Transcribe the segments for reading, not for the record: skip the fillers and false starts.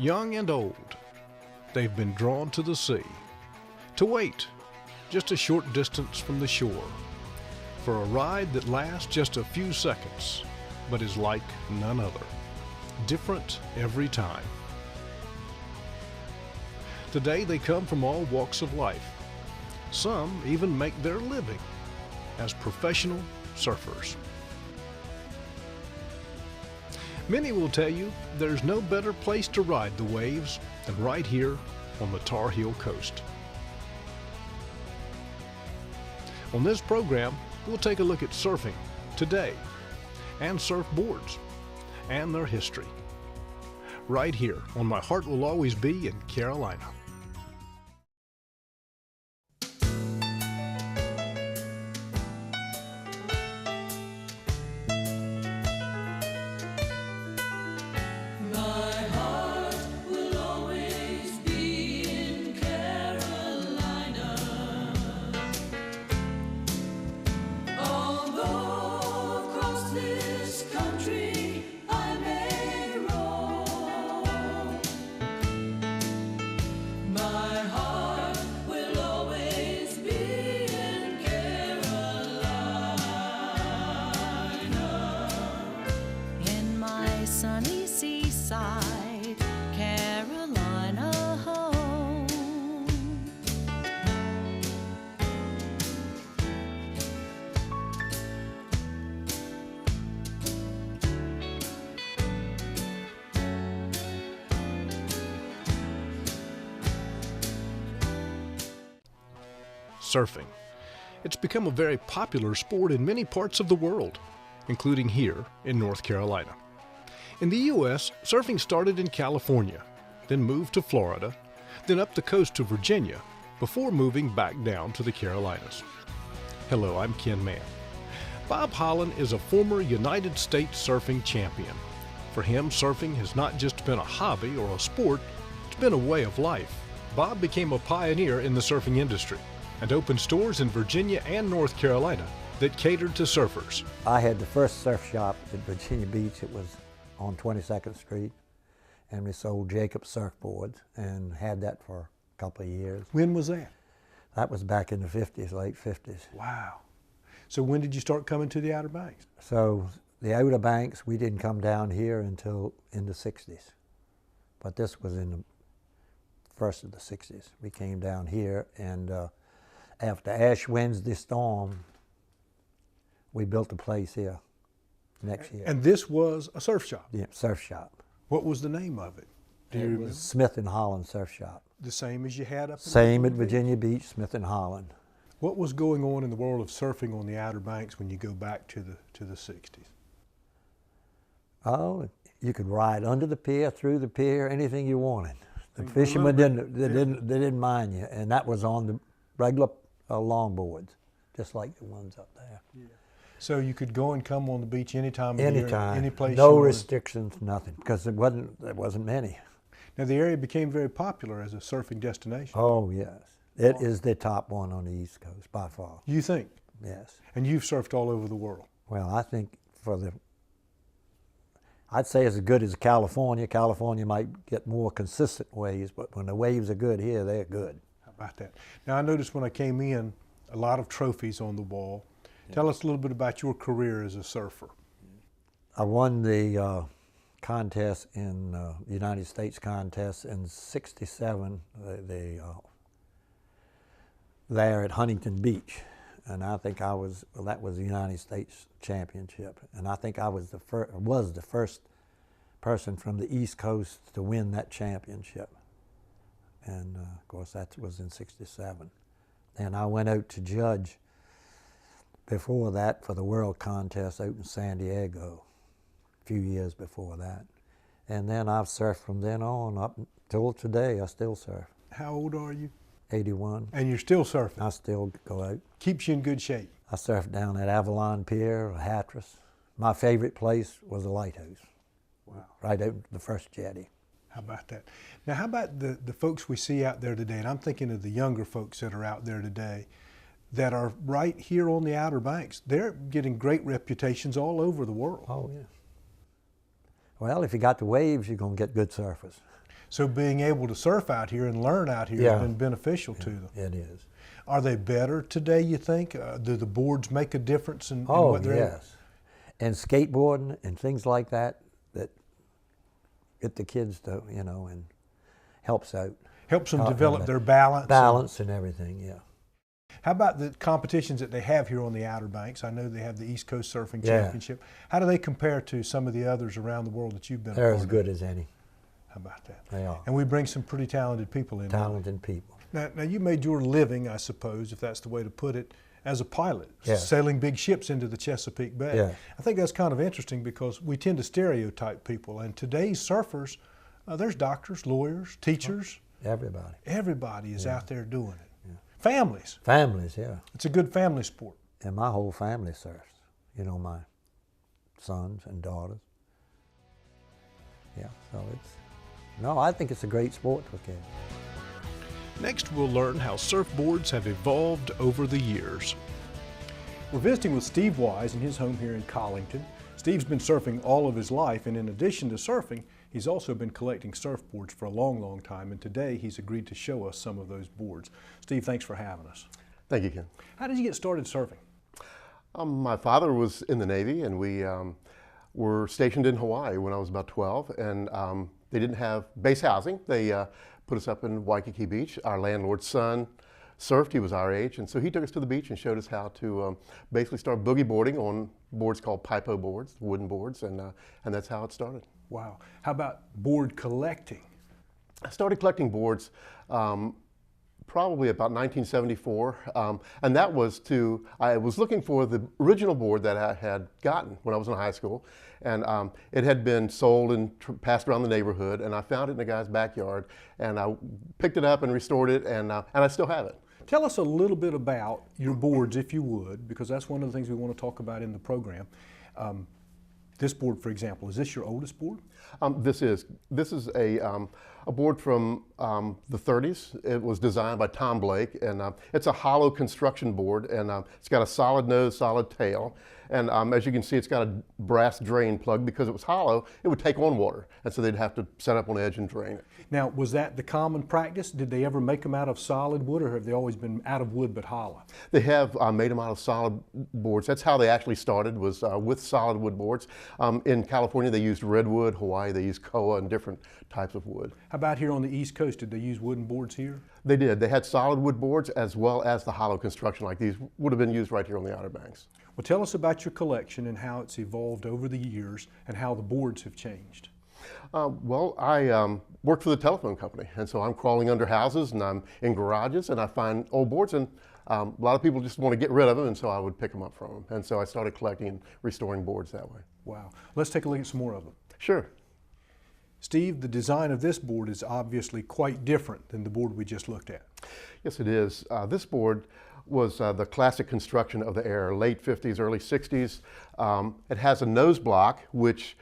Young and old, they've been drawn to the sea, to wait just a short distance from the shore, for a ride that lasts just a few seconds, but is like none other, different every time. Today they come from all walks of life. Some even make their living as professional surfers. Many will tell you there's no better place to ride the waves than right here on the Tar Heel coast. On this program, we'll take a look at surfing today and surfboards and their history. Right here on My Heart Will Always Be in Carolina. Sunny seaside, Carolina home. Surfing. It's become a very popular sport in many parts of the world, including here in North Carolina. In the U.S., surfing started in California, then moved to Florida, then up the coast to Virginia, before moving back down to the Carolinas. Hello, I'm Ken Mann. Bob Holland is a former United States surfing champion. For him, surfing has not just been a hobby or a sport, it's been a way of life. Bob became a pioneer in the surfing industry and opened stores in Virginia and North Carolina that catered to surfers. I had the first surf shop at Virginia Beach. It was on 22nd Street, and we sold Jacobs surfboards and had that for a couple of years. When was that? That was back in the 50s, late 50s. Wow. So when did you start coming to the Outer Banks? So the Outer Banks, we didn't come down here until in the 60s. But this was in the first of the 60s. We came down here, and after Ash Wednesday storm, we built a place here next year. And this was a surf shop? Yeah, surf shop. What was the name of it? Do you remember? Smith and Holland Surf Shop. The same as you had up in Same at Virginia Beach, Smith and Holland. What was going on in the world of surfing on the Outer Banks when you go back to the 60s? Oh, you could ride under the pier, through the pier, anything you wanted. The fishermen didn't mind you, and that was on the regular longboards, just like the ones up there. Yeah. So you could go and come on the beach anytime of year, any place. No restrictions, nothing, because there wasn't many. Now the area became very popular as a surfing destination. Oh yes, it is the top one on the East Coast by far. You think? Yes. And you've surfed all over the world. Well, I think I'd say as good as California. California might get more consistent waves, but when the waves are good here, they're good. How about that? Now I noticed when I came in, a lot of trophies on the wall. Tell us a little bit about your career as a surfer. I won the contest in United States contest in '67. There at Huntington Beach, and I think that was the United States championship, and I think I was the first person from the East Coast to win that championship, and of course that was in '67. And I went out to judge before that for the World Contest out in San Diego, a few years before that. And then I've surfed from then on up till today. I still surf. How old are you? 81. And you're still surfing? I still go out. Keeps you in good shape? I surfed down at Avon Pier, Hatteras. My favorite place was the lighthouse. Wow. Right out the first jetty. How about that? Now, how about the folks we see out there today, and I'm thinking of the younger folks that are out there today that are right here on the Outer Banks. They're getting great reputations all over the world. Oh, yeah. Well, if you got the waves, you're going to get good surfers. So being able to surf out here and learn out here Yeah. has been beneficial to them. It is. Are they better today, you think? Do the boards make a difference in Oh, what they're yes. And skateboarding and things like that, that get the kids to, you know, and helps out. helps them How- develop how their balance? Balance and everything, yeah. How about the competitions that they have here on the Outer Banks? I know they have the East Coast Surfing Yeah. Championship. How do they compare to some of the others around the world that you've been a They're part as of? good as any. How about that? They are. And we bring some pretty talented people in. Talented people. Now you made your living, I suppose, if that's the way to put it, as a pilot, Yes. sailing big ships into the Chesapeake Bay. Yes. I think that's kind of interesting because we tend to stereotype people. And today's surfers, there's doctors, lawyers, teachers. Everybody. Everybody is out there doing it. Families. Families, yeah. It's a good family sport. And my whole family surfs. You know, my sons and daughters. Yeah, so no, I think it's a great sport for kids. Next, we'll learn how surfboards have evolved over the years. We're visiting with Steve Wise in his home here in Collington. Steve's been surfing all of his life, and in addition to surfing, he's also been collecting surfboards for a long, long time, and today he's agreed to show us some of those boards. Steve, thanks for having us. Thank you, Ken. How did you get started surfing? My father was in the Navy, and we were stationed in Hawaii when I was about 12, and they didn't have base housing. They put us up in Waikiki Beach. Our landlord's son surfed, he was our age, and so he took us to the beach and showed us how to basically start boogie boarding on boards called Pipo boards, wooden boards, and that's how it started. Wow. How about board collecting? I started collecting boards probably about 1974, and that was I was looking for the original board that I had gotten when I was in high school, and it had been sold and passed around the neighborhood, and I found it in a guy's backyard, and I picked it up and restored it, and I still have it. Tell us a little bit about your boards, if you would, because that's one of the things we want to talk about in the program. This board, for example, is this your oldest board? This is a board from the 30s. It was designed by Tom Blake, and it's a hollow construction board, and it's got a solid nose, solid tail, and as you can see, it's got a brass drain plug. Because it was hollow, it would take on water, and so they'd have to set up on the edge and drain it. Now, was that the common practice? Did they ever make them out of solid wood, or have they always been out of wood but hollow? They have made them out of solid boards. That's how they actually started, was with solid wood boards. In California, they used redwood. Hawaii, they used koa and different types of wood. How about here on the East Coast? Did they use wooden boards here? They did. They had solid wood boards as well as the hollow construction, like these would have been used right here on the Outer Banks. Well, tell us about your collection and how it's evolved over the years and how the boards have changed. Well, I work for the telephone company, and so I'm crawling under houses and I'm in garages and I find old boards, and a lot of people just want to get rid of them, and so I would pick them up from them. And so I started collecting and restoring boards that way. Wow. Let's take a look at some more of them. Sure. Steve, the design of this board is obviously quite different than the board we just looked at. Yes, it is. This board was the classic construction of the era, late 50s, early 60s. It has a nose block, which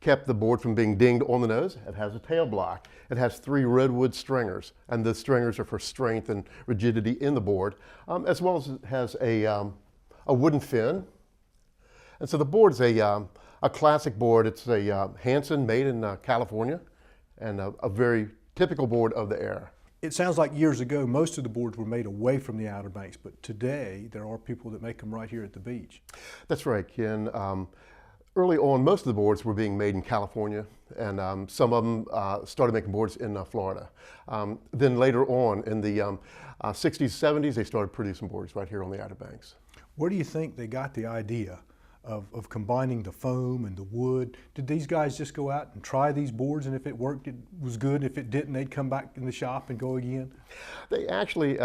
kept the board from being dinged on the nose. It has a tail block. It has 3 redwood stringers, and the stringers are for strength and rigidity in the board, as well as it has a wooden fin. And so the board is a classic board. It's a Hansen made in California, and a very typical board of the era. It sounds like years ago most of the boards were made away from the Outer Banks, but today there are people that make them right here at the beach. That's right, Ken. Early on, most of the boards were being made in California, and some of them started making boards in Florida. Then later on, in the 60s, 70s, they started producing boards right here on the Outer Banks. Where do you think they got the idea of combining the foam and the wood? Did these guys just go out and try these boards, and if it worked, it was good? If it didn't, they'd come back in the shop and go again? They actually,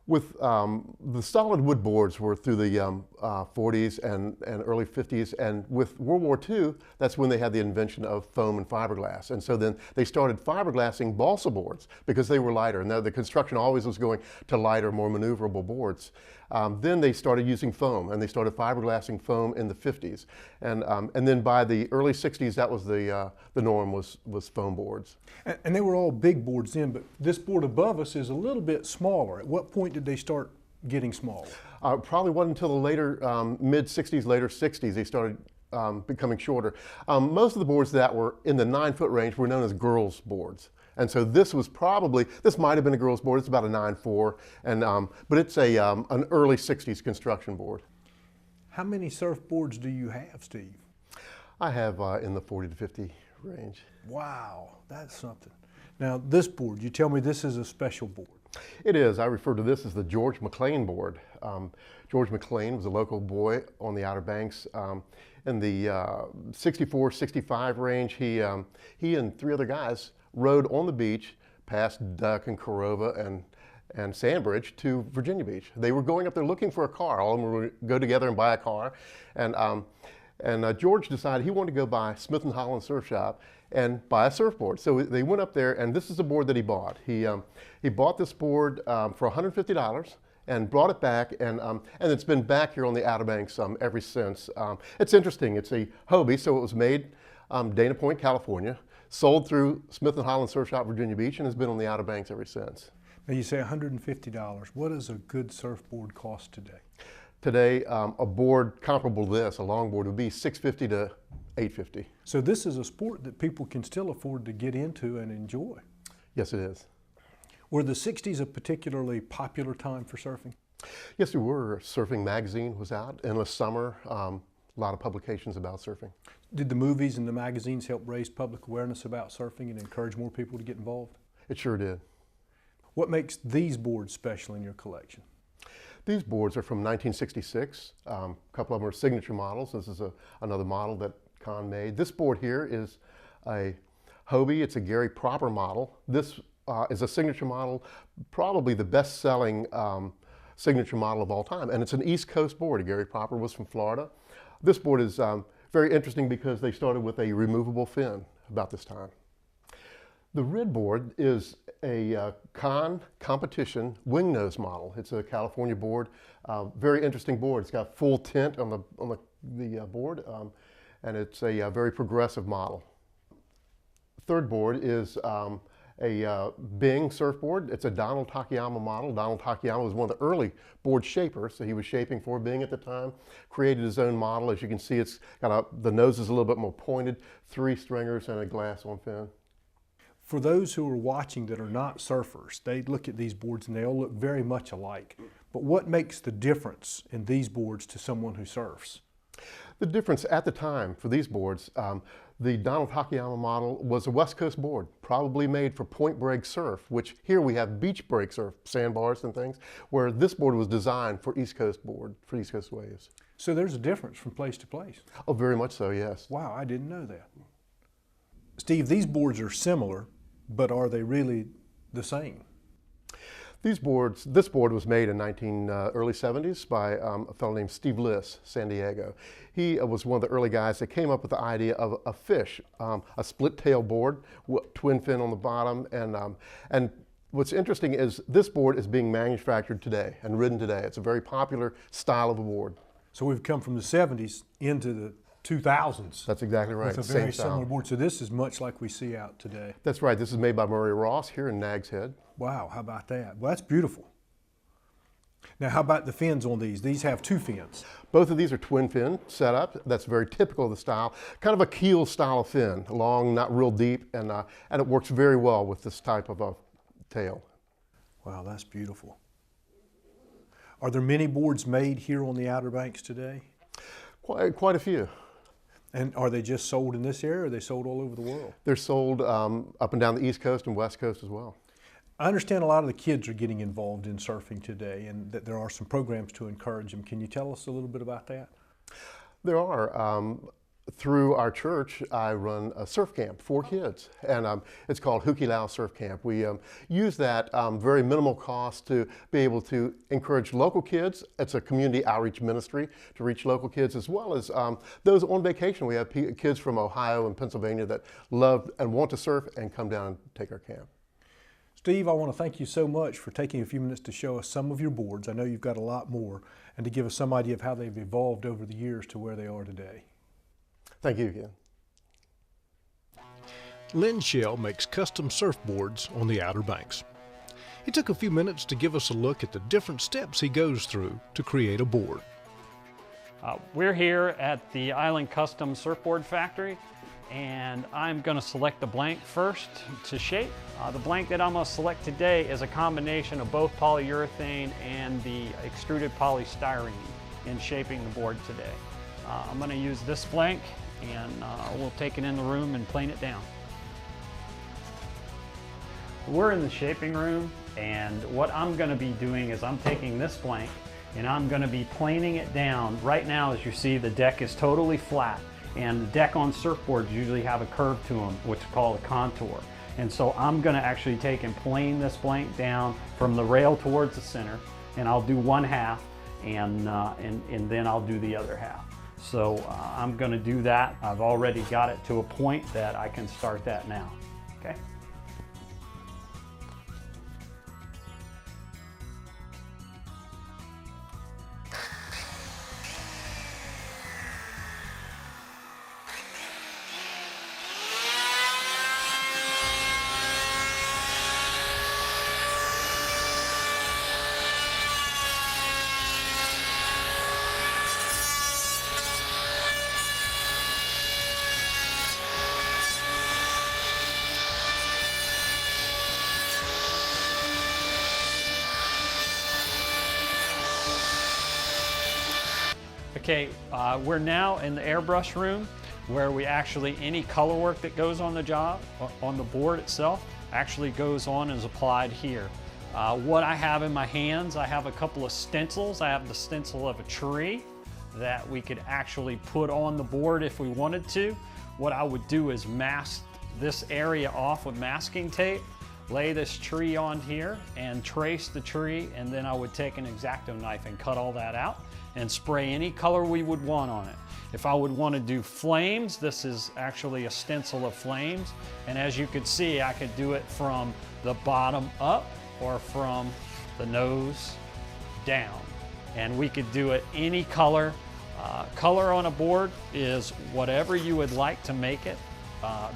with the solid wood boards were through the 40s and early 50s, and with World War II, that's when they had the invention of foam and fiberglass. And so then they started fiberglassing balsa boards because they were lighter, and the construction always was going to lighter, more maneuverable boards. Then they started using foam, and they started fiberglassing foam in the 50s. And then by the early 60s, that was the norm, was foam boards. And they were all big boards then, but this board above us is a little bit smaller. At what point did they start getting smaller? Probably wasn't until the later, mid 60s, later 60s, they started becoming shorter. Most of the boards that were in the 9-foot range were known as girls' boards. And so this might have been a girls' board. It's about a 9.4, but it's an early 60s construction board. How many surfboards do you have, Steve? I have in the 40 to 50 range. Wow, that's something. Now this board, you tell me this is a special board. It is. I refer to this as the George McLean board. George McLean was a local boy on the Outer Banks. In the 64, 65 range, he and 3 other guys rode on the beach past Duck and Corova and Sandbridge to Virginia Beach. They were going up there looking for a car. All of them would go together and buy a car. And George decided he wanted to go by Smith & Holland Surf Shop and buy a surfboard. So they went up there, and this is a board that he bought. He bought this board for $150 and brought it back, and it's been back here on the Outer Banks ever since. It's interesting. It's a Hobie, so it was made Dana Point, California, sold through Smith & Holland Surf Shop, Virginia Beach, and has been on the Outer Banks ever since. Now you say $150. What does a good surfboard cost today? Today, a board comparable to this, a longboard, would be $650 to $850. So this is a sport that people can still afford to get into and enjoy. Yes, it is. Were the 60s a particularly popular time for surfing? Yes, there were. Surfing magazine was out in the summer. A lot of publications about surfing. Did the movies and the magazines help raise public awareness about surfing and encourage more people to get involved? It sure did. What makes these boards special in your collection? These boards are from 1966. A couple of them are signature models. This is another model that Con made. This board here is a Hobie. It's a Gary Proper model. This is a signature model, probably the best-selling signature model of all time. And it's an East Coast board. Gary Proper was from Florida. This board is very interesting because they started with a removable fin about this time. The red board is a competition wing nose model. It's a California board, very interesting board. It's got full tint on the board, and it's a very progressive model. Third board is a Bing surfboard. It's a Donald Takayama model. Donald Takayama was one of the early board shapers, so he was shaping for Bing at the time, created his own model. As you can see, it's got the nose is a little bit more pointed, 3 stringers and a glass on fin. For those who are watching that are not surfers, they look at these boards and they all look very much alike. But what makes the difference in these boards to someone who surfs? The difference at the time for these boards, the Donald Takayama model was a West Coast board, probably made for point break surf, which here we have beach break surf, sandbars and things, where this board was designed for East Coast waves. So there's a difference from place to place? Oh, very much so, yes. Wow, I didn't know that. Steve, these boards are similar, but are they really the same? This board was made in early 70s by a fellow named Steve Liss, San Diego. He was one of the early guys that came up with the idea of a fish, a split tail board, twin fin on the bottom, and what's interesting is this board is being manufactured today and ridden today. It's a very popular style of a board. So we've come from the 70s into the 2000s. That's exactly right. With a very similar board. So this is much like we see out today. That's right. This is made by Murray Ross here in Nags Head. Wow, how about that? Well, that's beautiful. Now, how about the fins on these? These have 2 fins. Both of these are twin fin setup. That's very typical of the style. Kind of a keel style of fin, long, not real deep, and it works very well with this type of a tail. Wow, that's beautiful. Are there many boards made here on the Outer Banks today? Quite a few. And are they just sold in this area, or are they sold all over the world? They're sold up and down the East Coast and West Coast as well. I understand a lot of the kids are getting involved in surfing today and that there are some programs to encourage them. Can you tell us a little bit about that? There are. Through our church, I run a surf camp for kids, and it's called Hukilau Surf Camp. We use that very minimal cost to be able to encourage local kids. It's a community outreach ministry to reach local kids, as well as those on vacation. We have kids from Ohio and Pennsylvania that love and want to surf and come down and take our camp. Steve, I want to thank you so much for taking a few minutes to show us some of your boards. I know you've got a lot more, and to give us some idea of how they've evolved over the years to where they are today. Thank you again. Lynn Shell makes custom surfboards on the Outer Banks. He took a few minutes to give us a look at the different steps he goes through to create a board. We're here at the Island Custom Surfboard Factory, and I'm going to select the blank first to shape. The blank that I'm going to select today is a combination of both polyurethane and the extruded polystyrene in shaping the board today. I'm going to use this blank, and we'll take it in the room and plane it down. We're in the shaping room, and what I'm going to be doing is I'm taking this blank and I'm going to be planing it down. Right now, as you see, the deck is totally flat, and the deck on surfboards usually have a curve to them, which is called a contour. And so I'm going to actually take and plane this blank down from the rail towards the center, and I'll do one half, and then I'll do the other half. So I'm going to do that. I've already got it to a point that I can start that now. Okay. Okay, we're now in the airbrush room where we actually, any color work that goes on the job, on the board itself, actually goes on and is applied here. What I have in my hands, I have a couple of stencils. I have the stencil of a tree that we could actually put on the board if we wanted to. What I would do is mask this area off with masking tape, lay this tree on here and trace the tree, and then I would take an X-Acto knife and cut all that out and spray any color we would want on it. If I would want to do flames, this is actually a stencil of flames, and as you can see, I could do it from the bottom up or from the nose down, and we could do it any color. Color on a board is whatever you would like to make it.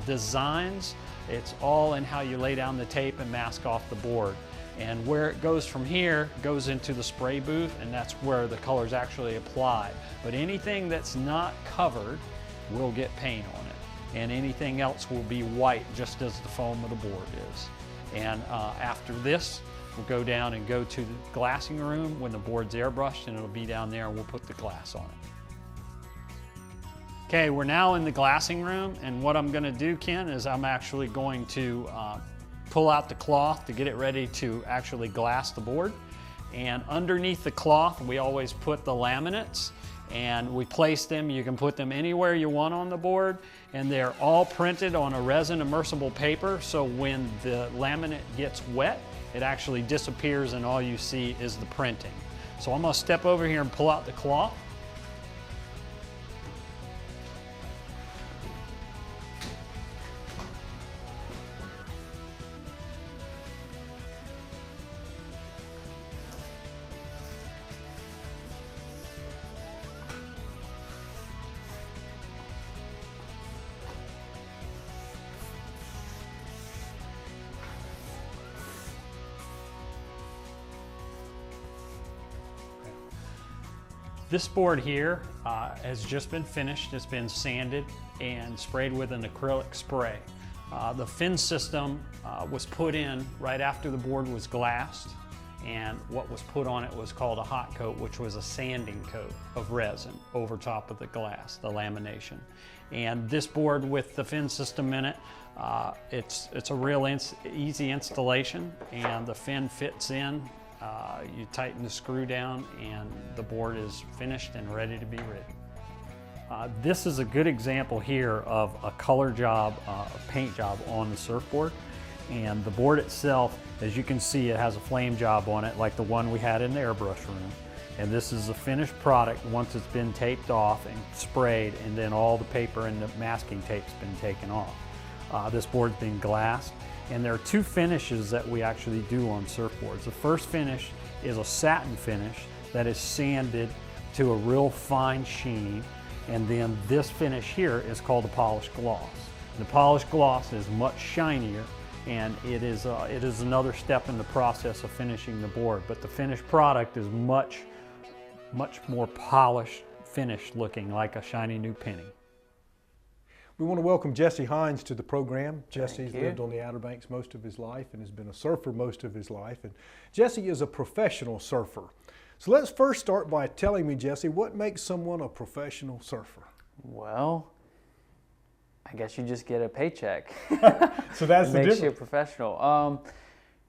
Designs, it's all in how you lay down the tape and mask off the board. And where it goes from here goes into the spray booth, and that's where the color's actually applied. But anything that's not covered will get paint on it, and anything else will be white, just as the foam of the board is. And after this, we'll go down and go to the glassing room when the board's airbrushed, and it'll be down there, and we'll put the glass on it. Okay, we're now in the glassing room, and what I'm gonna do, Ken, is I'm actually going to pull out the cloth to get it ready to actually glass the board. And underneath the cloth, we always put the laminates, and we place them. You can put them anywhere you want on the board, and they're all printed on a resin immersible paper, so when the laminate gets wet, it actually disappears and all you see is the printing. So I'm gonna step over here and pull out the cloth. This board here has just been finished. It's been sanded and sprayed with an acrylic spray. The fin system was put in right after the board was glassed, and what was put on it was called a hot coat, which was a sanding coat of resin over top of the glass, the lamination. And this board with the fin system in it, it's a real easy installation, and the fin fits in. You tighten the screw down, and the board is finished and ready to be ridden. This is a good example here of a color job, a paint job on the surfboard. And the board itself, as you can see, it has a flame job on it like the one we had in the airbrush room. And this is the finished product once it's been taped off and sprayed, and then all the paper and the masking tape's been taken off. This board's been glassed. And there are two finishes that we actually do on surfboards. The first finish is a satin finish that is sanded to a real fine sheen. And then this finish here is called a polished gloss. The polished gloss is much shinier, and it is another step in the process of finishing the board. But the finished product is much more polished, finished looking like a shiny new penny. We want to welcome Jesse Hines to the program. Jesse's you. lived on the Outer Banks most of his life and has been a surfer most of his life. And Jesse is a professional surfer. So let's first start by telling me, Jesse, what makes someone a professional surfer? Well, I guess you just get a paycheck. So that's the Makes you a difference. professional.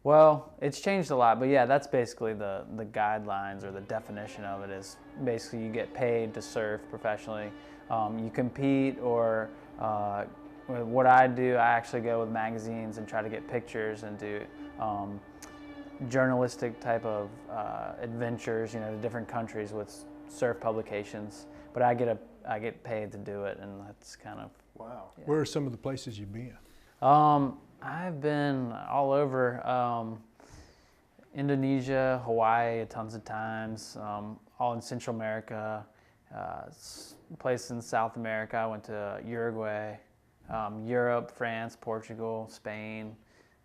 Well, it's changed a lot, but yeah, that's basically the guidelines or the definition of it is basically you get paid to surf professionally. You compete or what I do, I actually go with magazines and try to get pictures and do journalistic type of adventures, you know, to different countries with surf publications. But I get paid to do it, and that's kind of. Wow. Yeah. Where are some of the places you've been? I've been all over. Indonesia, Hawaii, tons of times. All in Central America. Place in South America. I went to Uruguay, Europe, France, Portugal, Spain.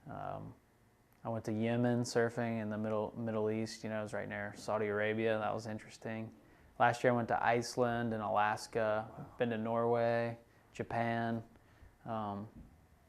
I went to Yemen surfing in the Middle East. You know, it was right near Saudi Arabia. That was interesting. Last year I went to Iceland and Alaska. Been to Norway, Japan.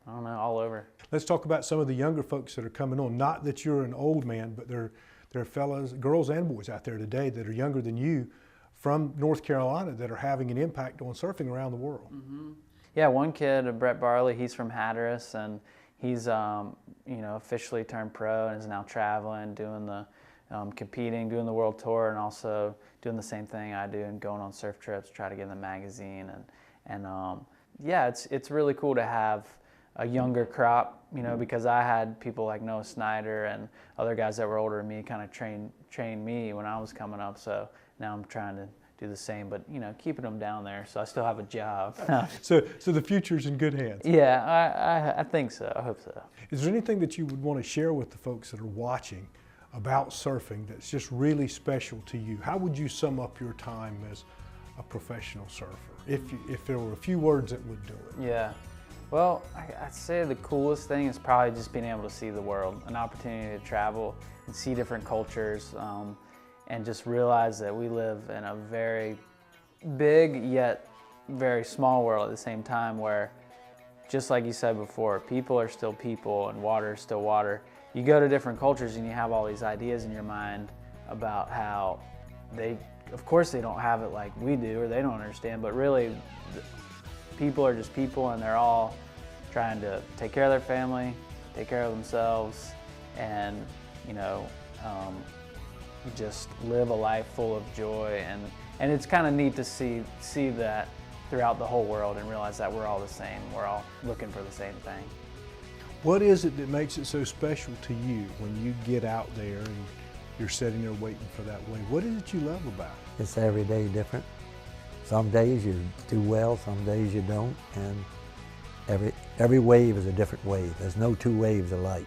I don't know, all over. Let's talk about some of the younger folks that are coming on. Not that you're an old man, but there are fellas, girls and boys out there today that are younger than you from North Carolina that are having an impact on surfing around the world. Mm-hmm. Yeah, one kid, Brett Barley, he's from Hatteras, and he's officially turned pro and is now traveling, doing the competing, doing the world tour, and also doing the same thing I do and going on surf trips, try to get in the magazine, and yeah, it's really cool to have a younger crop, you know, because I had people like Noah Snyder and other guys that were older than me kind of train me when I was coming up. So now I'm trying to do the same, but you know, keeping them down there so I still have a job. So the future's in good hands. Yeah, I think so. I hope so. Is there anything that you would want to share with the folks that are watching about surfing that's just really special to you? How would you sum up your time as a professional surfer if there were a few words that would do it? Yeah. Well, I'd say the coolest thing is probably just being able to see the world, an opportunity to travel and see different cultures, and just realize that we live in a very big yet very small world at the same time, where, just like you said before, people are still people and water is still water. You go to different cultures and you have all these ideas in your mind about how of course they don't have it like we do, or they don't understand, but really people are just people, and they're all trying to take care of their family, take care of themselves, and just live a life full of joy. And it's kind of neat to see that throughout the whole world and realize that we're all the same. We're all looking for the same thing. What is it that makes it so special to you when you get out there and you're sitting there waiting for that wave? What is it you love about it? It's every day different. Some days you do well, some days you don't, and every wave is a different wave. There's no two waves alike.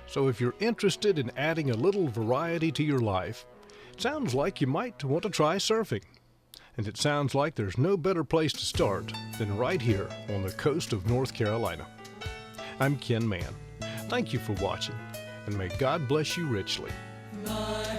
So if you're interested in adding a little variety to your life, it sounds like you might want to try surfing. And it sounds like there's no better place to start than right here on the coast of North Carolina. I'm Ken Mann. Thank you for watching, and may God bless you richly. My